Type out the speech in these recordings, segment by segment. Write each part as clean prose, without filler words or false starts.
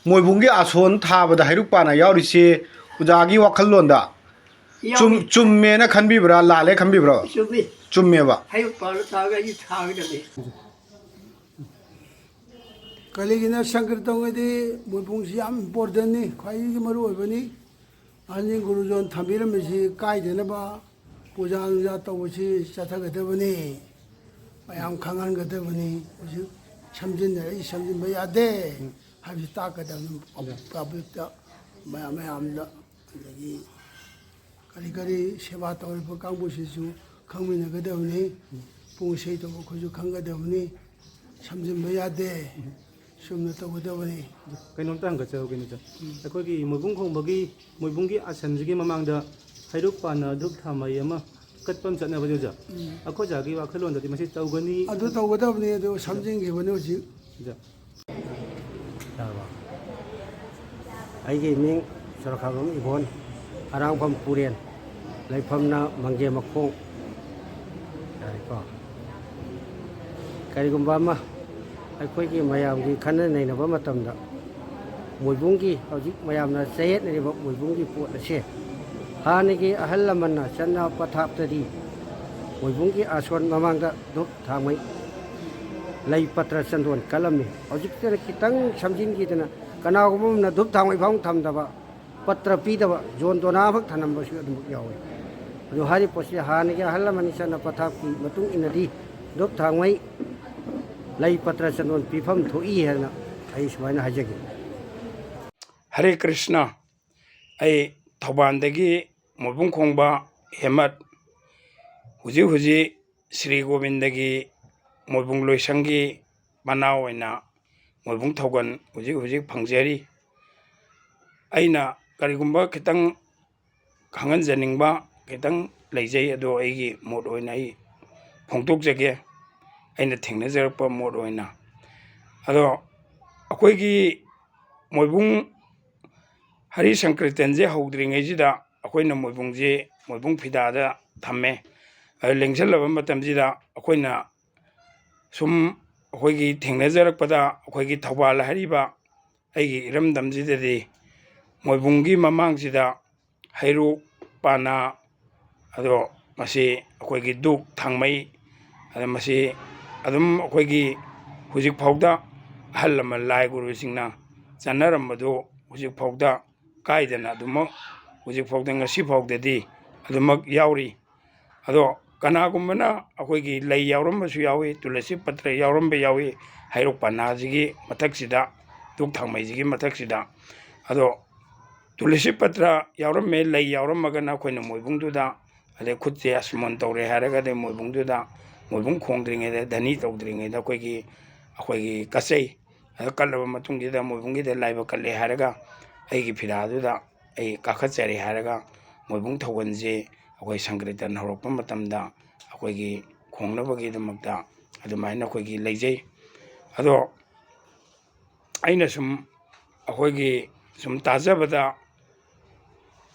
모이붕기 아손 타바다 하이룩바나 야우리시 우자기 와칼론다 춤메나 칸비브라 라레 칸비브라 춤메바 하이룩바로 타가 이 타가데 कलेगिना संकीर्तनगदी मोइपुंसी याम इम्पोर्टेंटनी खाइगी मरु ओइबनी आनि गुरुजन थांबिरमसी कायदेनबा पूजा अनुजा तौबसी चथगदबनी मयाम खांगनगदबनी उजि समजिनरे समजिनबा यादे हाबि ताकदम पब्लिकता मयामदा लगी करी करी सेवा तौरिबा कांगबुसिसु खंमिनगदबनी पुंसै तौबा खुजु खंगदबनी समजिनबा यादे ꯁꯨꯝꯅ ꯇꯧꯒꯗꯕꯅꯤ ꯀꯩꯅꯣꯝꯇ ꯍꯪꯒꯠꯆꯍꯧꯒꯦꯅꯦ ꯑꯩꯈꯣꯏꯒꯤ ꯃꯣꯏꯕꯨꯡ ꯈꯣꯡꯕꯒꯤ ꯃꯣꯏꯕꯨꯡꯒꯤ ꯑꯁꯟꯁꯤꯒꯤ ꯃꯃꯥꯡꯗ ꯍꯩꯔꯨꯛ ꯄꯥꯟꯅ ꯙꯨꯞ ꯊꯥꯃꯩ ꯑꯃ ꯀꯠꯄ ꯑꯃ ꯆꯠꯅꯕꯗꯤ ꯑꯣꯖꯥ ꯑꯩꯈꯣꯏ ꯑꯣꯖꯥꯒꯤ ꯋꯥꯈꯜꯂꯣꯟꯗꯗꯤ ꯃꯁꯤ ꯇꯧꯒꯅꯤ ꯑꯗꯨ ꯇꯧꯒꯗꯕꯅꯤ ꯑꯗꯨ ꯁꯝꯖꯤꯟꯈꯤꯕꯅꯤ ꯍꯧꯖꯤꯛ ꯑꯣꯖꯥ ꯑꯩꯒꯤ ꯃꯤꯡ ꯁꯣꯔꯣꯛꯈꯥꯕꯝ ꯏꯕꯣꯟ ꯑꯔꯥꯡꯐꯝ ꯄꯨꯔꯦꯟ ꯂꯩꯐꯝꯅ ꯃꯪꯒꯦ ꯃꯈꯣꯡ ꯌꯥꯔꯦꯀꯣ ꯀꯔꯤꯒꯨꯝꯕ ꯑꯃ ꯑꯩꯈꯣꯏꯒꯤ ꯃꯌꯥꯝꯒꯤ ꯈꯟꯅ ꯅꯩꯅꯕ ꯃꯇꯝꯗ ꯃꯣꯏꯕꯨꯡꯒꯤ ꯍꯧꯖꯤꯛ ꯃꯌꯥꯝꯅ ꯆꯌꯦꯠꯅꯔꯤꯕ ꯃꯣꯏꯕꯨꯡꯒꯤ ꯄꯣꯠ ꯑꯁꯦ ꯍꯥꯟꯅꯒꯤ ꯑꯍꯜ ꯂꯃꯟꯅ ꯆꯠꯅ ꯄꯊꯥꯞꯇꯗꯤ ꯃꯣꯏꯕꯨꯡꯒꯤ ꯑꯁꯣꯟ ꯃꯃꯥꯡꯗ ꯙꯨꯞ ꯊꯥꯡꯃꯩ ꯂꯩ ꯄꯠꯇ꯭ꯔ ꯆꯟꯗꯣꯟ ꯀꯠꯂꯝꯃꯤ ꯍꯧꯖꯤꯛꯇꯅ ꯈꯤꯇꯪ ꯁꯝꯖꯤꯟꯈꯤꯗꯅ ꯀꯅꯥꯒꯨꯝꯕ ꯑꯃꯅ ꯙꯨꯞ ꯊꯥꯡꯃꯩ ꯐꯥꯎ ꯊꯝꯗꯕ ꯄꯠꯇ꯭ꯔ ꯄꯤꯗꯕ ꯖꯣꯟ ꯗꯣꯅꯥꯃꯛ ꯊꯅꯝꯕꯁꯨ ꯑꯗꯨꯃꯛ ꯌꯥꯎꯏ ꯑꯗꯨ ꯍꯥꯏꯔꯤꯕ ꯄꯣꯠꯁꯤ ꯍꯥꯟꯅꯒꯤ ꯑꯍꯜ ꯂꯃꯟꯒꯤ ꯆꯠꯅ ꯄꯊꯥꯞꯀꯤ ꯃꯇꯨꯡ ꯏꯟꯅꯗꯤ ꯙꯨꯞ ꯊꯥꯡꯃꯩ ꯂꯩ ꯄꯠꯇ꯭ꯔ ꯆꯟꯗꯣꯟ ꯄꯤꯐꯝ ꯊꯣꯛꯏ ꯍꯥꯏꯅ ꯑꯩ ꯁꯨꯃꯥꯏꯅ ꯍꯥꯏꯖꯒꯦ हरे कृष्ण अई थौबानदगी मोइबुंग खोंबा हेमत हुजी हुजी श्री गोविंदगी मोइबुंग लोइसंगी मनाव ओइना मोइबुंग थौगन हुजी हुजी फंगजरी अइना करिगुंबा खितंग खांगन जनिंगबा खितंग लेजै अदो अइगी मोड ओइना अइ फोंदोकजगे अइना थेंगनजरप मोड ओइना अदो अखोइगी मोइबुंग हरि संकीर्तन से हौद्रिङैजिदा अखोइना मोइबुंगजे मोइबुंग फिदादा थम्मे लेंजलब मतमजिदा अखोइना सुम अखोइगी थेंगनजरकपदा अखोइगी थौबाल हरिबा अइगी इरमदमजिददि मोइबुंगी ममांगजिदा हैरु पाना अदो मसी अखोइगी दुक थांगमै अदा मसी अदुम अखोइगी हुजिक फाउदा अहल लमन लाइ गुरुसिंगना चनरमबदो हुजिक फाउदा कायदना अदुमक हुजिक फाउदा ngasi फाउददि अदुमक याउरी अदो कनागुम्बना अखोइगी लै याउरमबसु याउई तुलसी पत्र याउरमबे याउई हैरोक पनाजिगी मथक्सिदा दुक थांगमैजिगी मथक्सिदा अदो तुलसी पत्र याउरमे लै याउरमगना अखोइना मोइबुंगदुदा अदे खुदसे असमन तौरे हारगदे मोइबुंगदुदा मोइबुंग खोंद्रिङैदा धनी तौद्रिङैदा अखोइगी कचै कल्लब मतुंगीदा मोइबुंगीदा लाइब कल्ले हारगा अꯩꯒꯤ ꯐꯤꯗꯥꯗꯨꯗ ꯑꯩ ꯀꯥꯈꯠꯆꯔꯤ ꯍꯥꯏꯔꯒ ꯃꯣꯏꯕꯨꯡ ꯊꯧꯒꯜꯁꯦ ꯑꯩꯈꯣꯏ ꯁꯪꯀ꯭ꯔꯤꯇꯟ ꯍꯧꯔꯛꯄ ꯃꯇꯝꯗ ꯑꯩꯈꯣꯏꯒꯤ ꯈꯣꯡꯅꯕꯒꯤꯗꯃꯛꯇ ꯑꯗꯨꯃꯥꯏꯅ ꯑꯩꯈꯣꯏꯒꯤ ꯂꯩꯖꯩ ꯑꯗꯣ ꯑꯩꯅ ꯁꯨꯝ ꯑꯩꯈꯣꯏꯒꯤ ꯁꯨꯝ ꯇꯥꯖꯕꯗ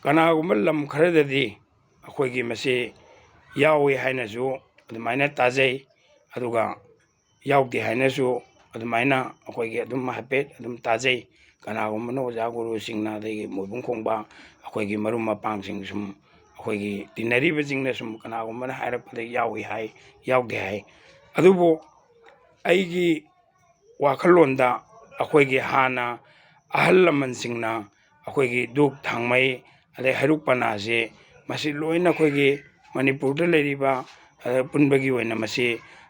ꯀꯅꯥꯒꯨꯝꯕ ꯂꯝ ꯈꯔꯗꯗꯤ ꯑꯩꯈꯣꯏꯒꯤ ꯃꯁꯤ ꯌꯥꯎꯏ ꯍꯥꯏꯅꯁꯨ ꯑꯗꯨꯃꯥꯏꯅ ꯇꯥꯖꯩ ꯑꯗꯨꯒ ꯌꯥꯎꯗꯦ ꯍꯥꯏꯅꯁꯨ ꯑꯗꯨꯃꯥꯏꯅ ꯑꯩꯈꯣꯏꯒꯤ ꯑꯗꯨꯝ ꯍꯥꯏꯐꯦꯠ ꯑꯗꯨꯝ ꯇꯥꯖꯩ कनागुम्बना ओजा गुरुसिंगना अदगी मोइबुंग खोंबा अखोइगी मरुम मपांगसिंग सुम अखोइगी तिनरीबजिंगना सुम कनागुम्बना हायरकपदे याउई हाय याउदे हाय अदुबो अइगी वाखलोंदा अखोइगी हाना अहल लमनसिंगना अखोइगी दुक थांगमै अदे हैरुक पनाजे मसी लोइना अखोइगी मणिपुरदा लेरिबा पुनबगी ओइना मसी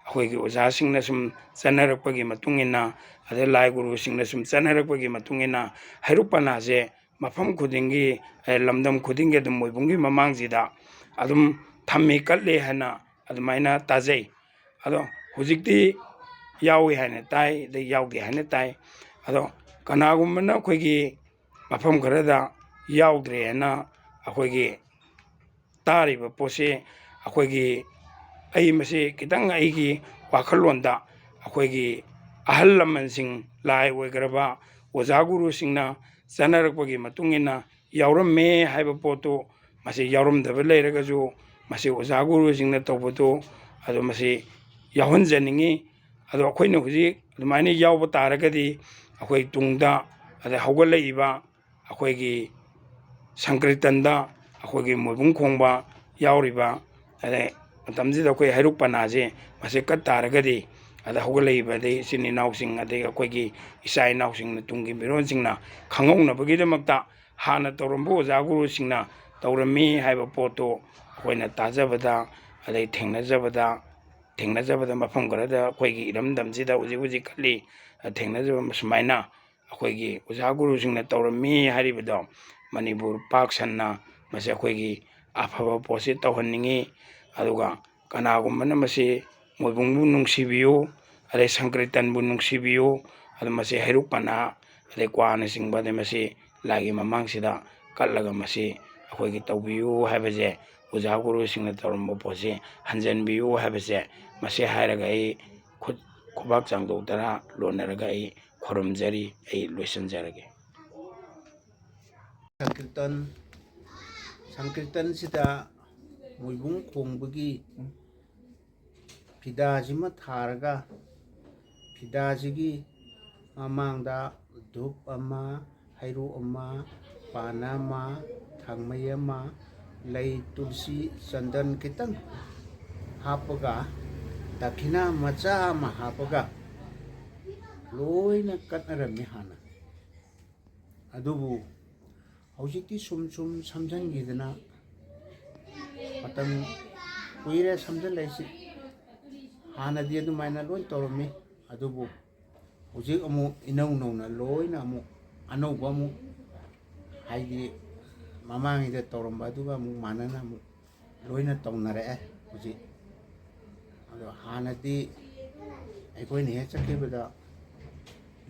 अखोइगी ओजासिंगना सुम चनरकपगी मतुंगिना अदे लाइ गुरुसिंगना सुम चनरकपगी मतुंगिना हैरुक पनाजे मफम खुदिंगी लमदम खुदिंगे अदुम मोइबुंगी ममांगजिदा अदुम थम्मी कल्ले हना अदुमाइना ताजै अदो हुजिक्ति याउई हाने ताई दे याउदे हाने ताई अदो कनागुम्बना अखोइगी मफम खरदा याउद्रे हना अखोइगी तारिबा पोसे अखोइगी अई मसे कितंग अईगी वाखलोंदा अखोइगी अहल लमनसिंग लाइ ओइग्रबा ओजा गुरुसिंगना चनरकपगी मतुंगिना याउरमे हाइबा पोतो मसे याउरमदब लेरगजु मसे ओजा गुरुसिंगना तौबतो अदो मसे याहनजनिंगी अदो अखोइना हुजि अदुमाइना याउबा तारगदि ꯑꯩꯈꯣꯏ ꯇꯨꯡꯗ ꯑꯗꯩ ꯍꯧꯒꯠꯂꯛꯏꯕ ꯑꯩꯈꯣꯏꯒꯤ ꯁꯪꯀ꯭ꯔꯤꯇꯟꯗ ꯑꯩꯈꯣꯏꯒꯤ ꯃꯣꯏꯕꯨꯡ ꯈꯣꯡꯕ ꯌꯥꯎꯔꯤꯕ ꯑꯗꯩ ꯃꯇꯝꯁꯤꯗ ꯑꯩꯈꯣꯏ ꯍꯩꯔꯨꯛ ꯄꯅꯥꯁꯦ ꯃꯁꯤ ꯀꯠ ꯇꯥꯔꯒꯗꯤ ꯑꯗ ꯍꯧꯒꯠꯂꯛꯏꯕ ꯑꯗꯩ ꯏꯆꯤꯟ ꯏꯅꯥꯎꯁꯤꯡ ꯑꯗꯩ ꯑꯩꯈꯣꯏꯒꯤ ꯏꯆꯥ ꯏꯅꯥꯎꯁꯤꯡꯅ ꯇꯨꯡꯒꯤ ꯃꯤꯔꯣꯟꯁꯤꯡꯅ ꯈꯪꯍꯧꯅꯕꯒꯤꯗꯃꯛꯇ ꯍꯥꯟꯅ ꯇꯧꯔꯝꯕ ꯑꯣꯖꯥ ꯒꯨꯔꯨꯁꯤꯡꯅ ꯇꯧꯔꯝꯃꯤ ꯍꯥꯏꯕ ꯄꯣꯠꯇꯣ ꯑꯩꯈꯣꯏꯅ ꯇꯥꯖꯕꯗ ꯑꯗꯩ ꯊꯦꯡꯅꯖꯕꯗ ꯃꯐꯝ ꯈꯔꯗ ꯑꯩꯈꯣꯏꯒꯤ ꯏꯔꯝꯗꯝꯁꯤꯗ ꯍꯧꯖꯤꯛ ꯍꯧꯖꯤꯛ ꯀꯠꯂꯤ ꯊꯦꯡꯅꯖꯕ ꯁꯨꯃꯥꯏꯅ ꯑꯩꯈꯣꯏꯒꯤ ꯑꯣꯖꯥ ꯒꯨꯔꯨꯁꯤꯡꯅ ꯇꯧꯔꯝꯃꯤ ꯍꯥꯏꯔꯤꯕꯗꯣ ꯃꯅꯤꯄꯨꯔ ꯄꯥꯛ ꯁꯟꯅ ꯃꯁꯤ ꯑꯩꯈꯣꯏꯒꯤ ꯑꯐꯕ ꯄꯣꯠꯁꯤ ꯇꯧꯍꯟꯅꯤꯡꯉꯤ ꯑꯗꯨꯒ ꯀꯅꯥꯒꯨꯝꯕꯅ ꯃꯁꯤ ꯃꯣꯏꯕꯨꯡꯕꯨ ꯅꯨꯡꯁꯤꯕꯤꯌꯨ ꯑꯗꯩ ꯁꯪꯀ꯭ꯔꯤꯇꯟꯕꯨ ꯅꯨꯡꯁꯤꯕꯤꯌꯨ ꯑꯗꯨ ꯃꯁꯤ ꯍꯩꯔꯨꯛ ꯄꯅꯥ ꯑꯗꯩ ꯀ꯭ꯋꯥꯅꯆꯤꯡꯕ ꯑꯗꯩ ꯃꯁꯤ ꯂꯥꯏꯒꯤ ꯃꯃꯥꯡꯁꯤꯗ ꯀꯠꯂꯒ ꯃꯁꯤ ꯑꯩꯈꯣꯏꯒꯤ ꯇꯧꯕꯤꯌꯨ ꯍꯥꯏꯕꯁꯦ ꯑꯣꯖꯥ ꯒꯨꯔꯨꯁꯤꯡꯅ ꯇꯧꯔꯝꯕ ꯄꯣꯠꯁꯤ ꯍꯟꯖꯤꯟꯕꯤꯌꯨ ꯍꯥꯏꯕꯁꯦ ꯃꯁꯤ ꯍꯥꯏꯔꯒ ꯑꯩ ꯈꯨꯕꯥꯛ ꯆꯥꯝꯗꯣꯛꯇꯅ ꯂꯣꯟꯅꯔꯒ ꯑꯩ ꯈꯨꯔꯨꯝꯖꯔꯤ ꯑꯩ ꯂꯣꯏꯁꯤꯟꯖꯔꯒꯦ ꯁꯪꯀꯤꯔꯇꯟꯁꯤꯗ ꯃꯣꯏꯕꯨꯡ ꯈꯣꯡꯕꯒꯤ ꯐꯤꯗꯥꯁꯤꯃ ꯊꯥꯔꯒ ꯐꯤꯗꯥꯁꯤꯒꯤ ꯃꯃꯥꯡꯗ ꯙꯨꯞ ꯑꯃ ꯍꯩꯔꯨꯛ ꯑꯃ ꯄꯥꯟ ꯑꯃ ꯊꯥꯡꯃꯩ ꯑꯃ ꯂꯩ ꯇꯨꯜꯁꯤ ꯆꯟꯗꯟ ꯈꯤꯇꯪ ꯍꯥꯞꯄꯒ ꯗꯈꯤꯅꯥ ꯃꯆꯥ ꯑꯃ ꯍꯥꯞꯄꯒ ꯂꯣꯏꯅ ꯀꯠꯅꯔꯝꯃꯤ ꯍꯥꯟꯅ ꯑꯗꯨꯕꯨ ꯍꯧꯖꯤꯛꯇꯤ ꯁꯨꯝ ꯁꯝꯖꯟꯈꯤꯗꯅ ꯃꯇꯝ ꯀꯨꯏꯔꯦ ꯁꯝꯖꯜꯂꯛꯏꯁꯤ ꯍꯥꯟꯅꯗꯤ ꯑꯗꯨꯃꯥꯏꯅ ꯂꯣꯏ ꯇꯧꯔꯝꯃꯤ ꯑꯗꯨꯕꯨ ꯍꯧꯖꯤꯛ ꯑꯃꯨꯛ ꯏꯅꯧ ꯅꯧꯅ ꯂꯣꯏꯅ ꯑꯃꯨꯛ ꯑꯅꯧꯕ ꯑꯃꯨꯛ ꯍꯥꯏꯗꯤ ꯃꯃꯥꯡꯉꯩꯗ ꯇꯧꯔꯝꯕ ꯑꯗꯨꯒ ꯑꯃꯨꯛ ꯃꯥꯟꯅꯅ ꯑꯃꯨꯛ ꯂꯣꯏꯅ ꯇꯧꯅꯔꯛꯑꯦ ꯍꯧꯖꯤꯛ ꯑꯗꯣ ꯍꯥꯟꯅꯗꯤ ꯑꯩꯈꯣꯏꯅ ꯍꯦꯛ ꯆꯠꯈꯤꯕꯗ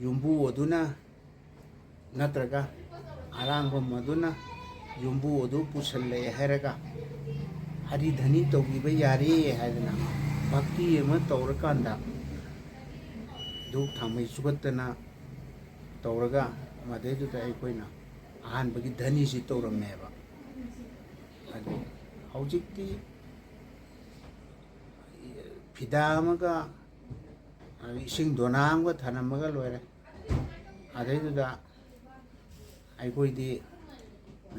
ꯌꯨꯝꯕꯨ ꯑꯗꯨꯅ ꯅꯠꯇ꯭ꯔꯒ ꯑꯔꯥꯡꯕꯝ ꯑꯗꯨꯅ ꯌꯨꯝꯕꯨ ꯑꯗꯨ ꯄꯨꯁꯜꯂꯛꯑꯦ ꯍꯥꯏꯔꯒ ꯍꯔꯤꯙꯅꯤ ꯇꯧꯕꯤꯕ ꯌꯥꯔꯦ ꯍꯥꯏꯗꯅ ꯚꯛꯇꯤ ꯑꯃ ꯇꯧꯔꯀꯥꯟꯗ ꯙꯨꯞ ꯊꯥꯡꯃꯩ ꯆꯨꯒꯠꯇꯅ ꯇꯧꯔꯒ ꯃꯗꯩꯗꯨꯗ ꯑꯩꯈꯣꯏꯅ ꯑꯍꯥꯟꯕꯒꯤ ꯙꯅꯤꯁꯤ ꯇꯧꯔꯝꯃꯦꯕ ꯑꯗꯨ ꯍꯧꯖꯤꯛꯇꯤ ꯐꯤꯗꯥ ꯑꯃꯒ ꯏꯁꯤꯡ ꯗꯣꯅꯥ ꯑꯃꯒ ꯊꯅꯝꯃꯒ ꯂꯣꯏꯔꯦ ꯑꯗꯩꯗꯨꯗ ꯑꯩꯈꯣꯏꯗꯤ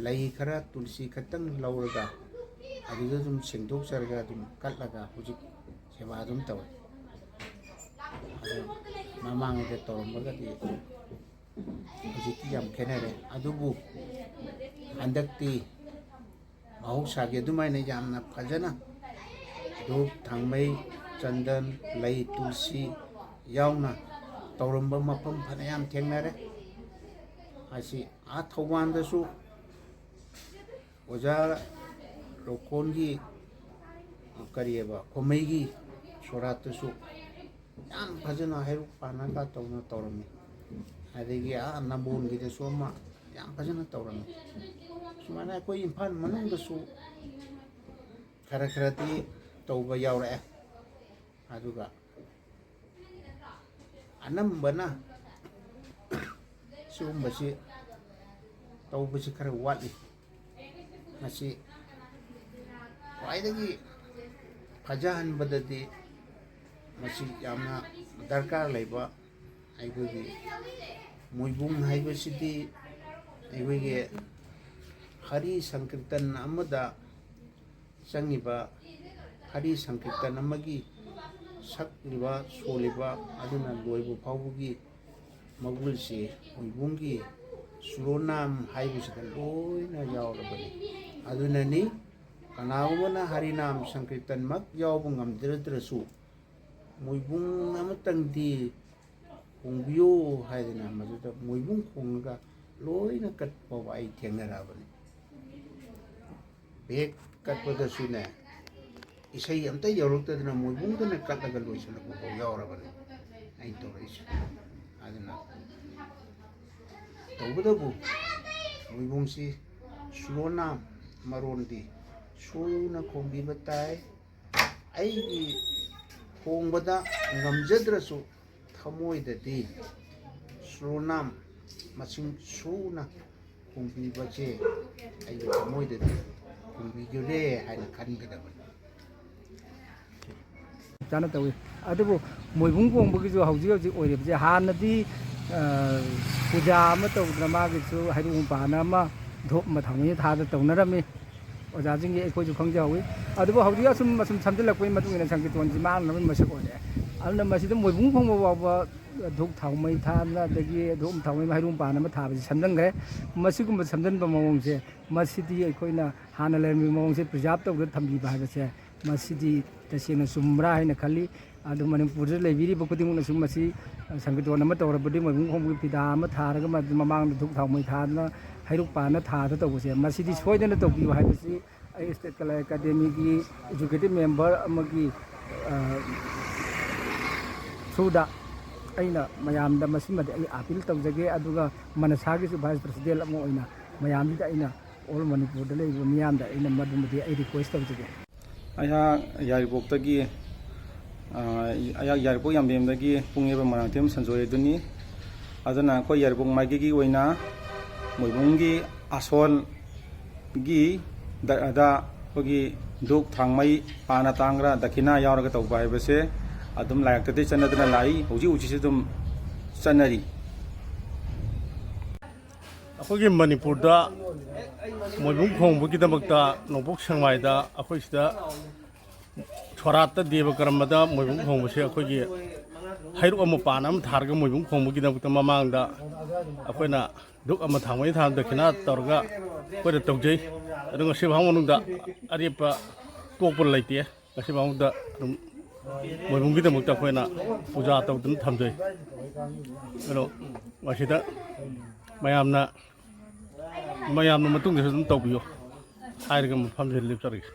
ꯂꯩ ꯈꯔ ꯇꯨꯜꯁꯤ ꯈꯛꯇꯪ ꯂꯧꯔꯒ ꯑꯗꯨꯗ ꯑꯗꯨꯝ ꯁꯦꯡꯗꯣꯛꯆꯔꯒ ꯑꯗꯨꯝ ꯀꯠꯂꯒ ꯍꯧꯖꯤꯛ ꯁꯦꯕꯥ ꯑꯗꯨꯝ ꯇꯧꯋꯤ ꯑꯗꯨ ꯃꯃꯥꯡꯗ ꯇꯧꯔꯝꯕꯒꯗꯤ ꯍꯧꯖꯤꯛꯇꯤ ꯌꯥꯝ ꯈꯦꯠꯅꯔꯦ ꯑꯗꯨꯕꯨ ꯍꯟꯗꯛꯇꯤ ꯃꯍꯧꯁꯥꯒꯤ ꯑꯗꯨꯃꯥꯏꯅ ꯌꯥꯝꯅ ꯐꯖꯅ ꯙꯨꯞ ꯊꯥꯡꯃꯩ ꯆꯟꯗꯟ ꯂꯩ ꯇꯨꯜꯁꯤ ꯌꯥꯎꯅ ꯇꯧꯔꯝꯕ ꯃꯐꯝ ꯐꯅꯌꯥꯝ ꯊꯦꯡꯅꯔꯦ ꯑꯁꯤ ꯊꯧꯕꯥꯜꯗꯁꯨ ꯑꯣꯖꯥ ꯂꯧꯀꯣꯟꯒꯤ ꯀꯔꯤꯑꯕ ꯈꯣꯃꯩꯒꯤ ꯁꯣꯔꯥꯠꯇꯁꯨ ꯌꯥꯝ ꯐꯖꯅ ꯍꯩꯔꯨꯛ ꯄꯥꯟꯅꯒ ꯇꯧꯔꯝꯃꯤ ꯑꯗꯒꯤ ꯅꯝꯕꯣꯜꯒꯤꯗꯁꯨ ꯑꯃ ꯌꯥꯝ ꯐꯖꯅ ꯇꯧꯔꯝꯃꯤ ꯁꯨꯃꯥꯏꯅ ꯑꯩꯈꯣই ꯏꯝꯐꯥꯜ ꯃꯅꯨꯡꯗꯁꯨ ꯈꯔ ꯈꯔꯗꯤ ꯇꯧꯕ ꯌꯥꯎꯔꯛꯑꯦ ꯑꯗꯨꯒ ꯑꯅꯝꯕꯅ ꯁꯤꯒꯨꯝꯕꯁꯤ ꯇꯧꯕꯁꯤ ꯈꯔ ꯋꯥꯠꯂꯤ ꯃꯁꯤ ꯈ꯭ꯋꯥꯏꯗꯒꯤ ꯐꯖꯍꯟꯕꯗꯗꯤ ꯃꯁꯤ ꯌꯥꯝꯅ ꯗꯔꯀꯥꯔ ꯂꯩꯕ ꯑꯩꯈꯣꯏꯒꯤ ꯃꯣꯏꯕꯨꯡ ꯍꯥꯏꯕꯁꯤꯗꯤ ꯑꯩꯈꯣꯏꯒꯤ ꯍꯔꯤ ꯁꯪꯀꯤꯔꯇꯟ ꯑꯃꯗ ꯆꯪꯉꯤꯕ ꯍꯔꯤ ꯁꯪꯀꯤꯔꯇꯟ ꯑꯃꯒꯤ ꯁꯛꯂꯤꯕ ꯁꯣꯜꯂꯤꯕ ꯑꯗꯨꯅ ꯂꯣꯏꯕ ꯐꯥꯎꯕꯒꯤ ꯃꯒꯨꯟꯁꯤ ꯃꯣꯏꯕꯨꯡꯒꯤ ꯁꯨꯔꯣꯅꯥꯝ ꯍꯥꯏꯕꯁꯤꯗ ꯂꯣꯏꯅ ꯌꯥꯎꯔꯕꯅꯤ ꯑꯗꯨꯅꯅꯤ ꯀꯅꯥꯒꯨꯝꯕꯅ ꯍꯔꯤꯅꯥꯝ ꯁꯪꯀꯤꯔꯇꯟꯃꯛ ꯌꯥꯎꯕ ꯉꯝꯖꯔꯗ꯭ꯔꯁꯨ ꯃꯣꯏꯕꯨꯡ ꯑꯃꯇꯪꯗꯤ ꯈꯣꯡꯕꯤꯌꯨ ꯍꯥꯏꯗꯅ ꯃꯗꯨꯗ ꯃꯣꯏꯕꯨꯡ ꯈꯣꯡꯉꯒ ꯂꯣꯏꯅ ꯀꯠꯄ ꯐꯥꯎꯕ ꯑꯩ ꯊꯦꯡꯅꯔꯛꯑꯕꯅꯤ ꯍꯦꯛ ꯀꯠꯄꯗꯁꯨꯅꯦ ꯏꯁꯩ ꯑꯝꯇ ꯌꯧꯔꯛꯇꯗꯅ ꯃꯣꯏꯕꯨꯡꯗꯅ ꯀꯠꯂꯒ ꯂꯣꯏꯁꯤꯜꯂꯛꯄ ꯐꯥꯎ ꯌꯥꯎꯔꯕꯅꯤ ꯑꯩ ꯇꯧꯔꯛꯏꯁꯦ ꯑꯗꯨꯅ ꯇꯧꯕꯇꯕꯨ ꯃꯣꯏꯕꯨꯡꯁꯤ ꯁꯨꯔꯣꯅꯥꯝ ꯃꯔꯣꯟꯗꯤ ꯁꯨꯅ ꯈꯣꯡꯕꯤꯕ ꯇꯥꯏ ꯑꯩꯒꯤ ꯈꯣꯡꯕꯗ ꯉꯝꯖꯗ꯭ꯔꯁꯨ ꯊꯃꯣꯏꯗꯗꯤ ꯁꯨꯔꯣꯅꯥꯝ ꯃꯁꯤꯡ ꯁꯨꯅ ꯈꯣꯡꯕꯤꯕꯁꯦ ꯑꯩꯒꯤ ꯊꯃꯣꯏꯗꯗꯤ ꯈꯣꯡꯕꯤꯈ꯭ꯔꯦ ꯍꯥꯏꯅ ꯈꯟꯒꯗꯕꯅꯤ ꯆꯥꯅ ꯇꯧꯏ ꯑꯗꯨꯕꯨ ꯃꯣꯏꯕꯨꯡ ꯈꯣꯡꯕꯒꯤꯁꯨ ꯍꯧꯖꯤꯛ ꯍꯧꯖꯤꯛ ꯑꯣꯏꯔꯤꯕꯁꯦ ꯍꯥꯟꯅꯗꯤ ꯄꯨꯖꯥ ꯑꯃ ꯇꯧꯗꯅ ꯃꯥꯒꯤꯁꯨ ꯍꯩꯔꯨꯛ ꯃꯄꯥꯟ ꯑꯃ ꯙꯨꯞ ꯑꯃ ꯊꯥꯎꯃꯩ ꯊꯥꯗ ꯇꯧꯅꯔꯝꯃꯤ ꯑꯣꯖꯥꯁꯤꯡꯒꯤ ꯑꯩꯈꯣꯏꯁꯨ ꯈꯪꯖꯍꯧꯏ ꯑꯗꯨꯕꯨ ꯍꯧꯖꯤꯛ ꯑꯁꯨꯝ ꯁꯝꯖꯤꯜꯂꯛꯄꯒꯤ ꯃꯇꯨꯡ ꯏꯟꯅ ꯁꯪꯀꯤꯔꯇꯣꯟꯁꯤ ꯃꯥꯡꯅꯕꯒꯤ ꯃꯁꯛ ꯑꯣꯏꯔꯦ ꯑꯗꯨꯅ ꯃꯁꯤꯗ ꯃꯣꯏꯕꯨꯡ ꯈꯣꯡꯕ ꯐꯥꯎꯕ ꯙꯨꯞ ꯊꯥꯎꯃꯩ ꯊꯥꯗꯅ ꯑꯗꯒꯤ ꯙꯨꯞ ꯊꯥꯎꯃꯩ ꯍꯩꯔꯨꯛ ꯃꯄꯥꯟ ꯑꯃ ꯊꯥꯕꯁꯤ ꯁꯝꯖꯤꯟꯈ꯭ರೆ ꯃꯁꯤꯒꯨꯝꯕ ꯁꯝꯖꯤꯟꯕ ꯃꯑꯣꯡꯁꯦ ꯃꯁꯤꯗꯤ ꯑꯩꯈꯣꯏꯅ ꯍꯥꯟꯅ ꯂꯩꯔꯝꯃꯤꯕ ꯃꯑꯣꯡꯁꯦ ꯄ꯭ꯔꯤꯖꯥꯕ ꯇꯧꯗꯨꯅ ꯊꯝꯕꯤꯕ ꯍꯥꯏꯕꯁꯦ ꯃꯁꯤꯗꯤ ꯇꯁꯦꯡꯅ ꯆꯨꯝꯕ꯭ꯔꯥ ꯍꯥꯏꯅ ꯈꯜꯂꯤ ꯑꯗꯨ ꯃꯅꯤꯄꯨꯔꯗ ꯂꯩꯕꯤꯔꯤꯕ ꯈꯨꯗꯤꯡꯃꯛꯅꯁꯨ ꯃꯁꯤ ꯁꯪꯀꯤꯔꯇꯣꯟ ꯑꯃ ꯇꯧꯔꯕꯗꯤ ꯃꯣꯏꯕꯨꯡ ꯈꯣꯡꯕꯒꯤ ꯐꯤꯗꯥ ꯑꯃ ꯊꯥꯔꯒ ꯃꯃꯥꯡꯗ ꯙꯨꯞ ꯊꯥꯎꯃꯩ ꯊꯥꯗꯅ ꯍꯩꯔꯨꯛ ꯄꯥꯟꯅ ꯊꯥꯗ ꯇꯧꯕꯁꯦ ꯃꯁꯤꯗꯤ ꯁꯣꯏꯗꯅ ꯇꯧꯕꯤꯌꯨ ꯍꯥꯏꯕꯁꯤ ꯑꯩ ꯏꯁꯇꯦꯠ ꯀꯂꯥ ꯑꯦꯀꯥꯗꯦꯃꯤꯒꯤ ꯑꯦꯖꯨꯀꯦꯇꯤꯞ ꯃꯦꯝꯕꯔ ꯑꯃꯒꯤ ꯊ꯭ꯔꯨꯗ ꯑꯩꯅ ꯃꯌꯥꯝꯗ ꯃꯁꯤꯃꯗꯤ ꯑꯩ ꯑꯥꯄꯤꯜ ꯇꯧꯖꯒꯦ ꯑꯗꯨꯒ ꯃꯅꯁꯥꯒꯤꯁꯨ ꯚꯥꯏꯁ ꯄ꯭ꯔꯁꯤꯗꯦꯟ ꯑꯃ ꯑꯣꯏꯅ ꯃꯌꯥꯝꯁꯤꯗ ꯑꯩꯅ ꯑꯣꯜ ꯃꯅꯤꯄꯨꯔꯗ ꯂꯩꯔꯤꯕ ꯃꯤꯌꯥꯝꯗ ꯑꯩꯅ ꯃꯗꯨꯃꯗꯤ ꯑꯩ ꯔꯤꯀ꯭ꯋꯦꯁ ꯇꯧꯖꯒꯦ ꯑꯩꯍꯥꯛ ꯌꯥꯏꯔꯤꯄꯣꯛꯇꯒꯤ ꯑꯩꯍꯥꯛ ꯌꯥꯏꯔꯤꯄꯣꯛ ꯌꯥꯝꯕꯦꯝꯗꯒꯤ ꯄꯨꯡꯉꯦꯕ ꯃꯣꯏꯔꯥꯡꯊꯦꯝ ꯁꯟꯖꯣꯏ ꯑꯗꯨꯅꯤ ꯑꯗꯨꯅ ꯑꯩꯈꯣꯏ ꯌꯥꯏꯔꯤꯄꯣꯛ ꯃꯥꯏꯀꯩꯒꯤ ꯑꯣꯏꯅ ꯃꯣꯏꯕꯨꯡꯒꯤ ꯑꯁꯣꯜꯒꯤ ꯗ ꯑꯩꯈꯣꯏꯒꯤ ꯙꯨꯞ ꯊꯥꯡꯃꯩ ꯄꯥꯅ ꯇꯥꯡꯒ꯭ꯔꯥ ꯗꯈꯤꯅꯥ ꯌꯥꯎꯔꯒ ꯇꯧꯕ ꯍꯥꯏꯕꯁꯦ ꯑꯗꯨꯝ ꯂꯥꯏꯔꯤꯛꯇꯗꯤ ꯆꯠꯅꯗꯅ ꯂꯥꯛꯏ ꯍꯧꯖꯤꯛ ꯍꯧꯖꯤꯛꯁꯨ ꯑꯗꯨꯝ ꯆꯠꯅꯔꯤ ꯑꯩꯈꯣꯏꯒꯤ ꯃꯅꯤꯄꯨꯔꯗ ꯃꯣꯏꯕꯨꯡ ꯈꯣꯡꯕꯒꯤꯗꯃꯛꯇ ꯅꯣꯡꯄꯣꯛ ꯁꯦꯡꯃꯥꯏꯗ ꯑꯩꯈꯣꯏ ꯁꯤꯗ ꯁꯣꯔꯥꯠꯇ ꯗꯦꯕ ꯀꯔꯃꯗ ꯃꯣꯏꯕꯨꯡ ꯈꯣꯡꯕꯁꯦ ꯑꯩꯈꯣꯏꯒꯤ ꯍꯩꯔꯨꯛ ꯑꯃ ꯄꯥꯟ ꯑꯃ ꯊꯥꯔꯒ ꯃꯣꯏꯕꯨꯡ ꯈꯣꯡꯕꯒꯤꯗꯃꯛꯇ ꯃꯃꯥꯡꯗ ꯑꯩꯈꯣꯏꯅ ꯙꯨꯞ ꯑꯃ ꯊꯥꯡꯃꯩ ꯊꯥ ꯗꯈꯤꯅꯥ ꯇꯧꯔꯒ ꯑꯩꯈꯣꯏꯅ ꯇꯧꯖꯩ ꯑꯗꯨ ꯉꯁꯤ ꯐꯥꯎ ꯃꯅꯨꯡꯗ ꯑꯔꯦꯞꯄ ꯇꯣꯛꯄ ꯂꯩꯇꯦ ꯉꯁꯤ ꯐꯥꯎꯗ ꯑꯗꯨꯝ ꯃꯣꯏꯕꯨꯡꯒꯤꯗꯃꯛꯇ ꯑꯩꯈꯣꯏꯅ ꯄꯨꯖꯥ ꯇꯧꯗꯨꯅ ꯊꯝꯖꯩ ꯑꯗꯣ ꯃꯁꯤꯗ ꯃꯌꯥꯝꯅ ꯃꯇꯨꯡꯗꯁꯨ ꯑꯗꯨꯝ ꯇꯧꯕꯤꯌꯨ ꯍꯥꯏꯔꯒ ꯃꯐꯝꯁꯤꯗ ꯂꯦꯞꯆꯔꯒꯦ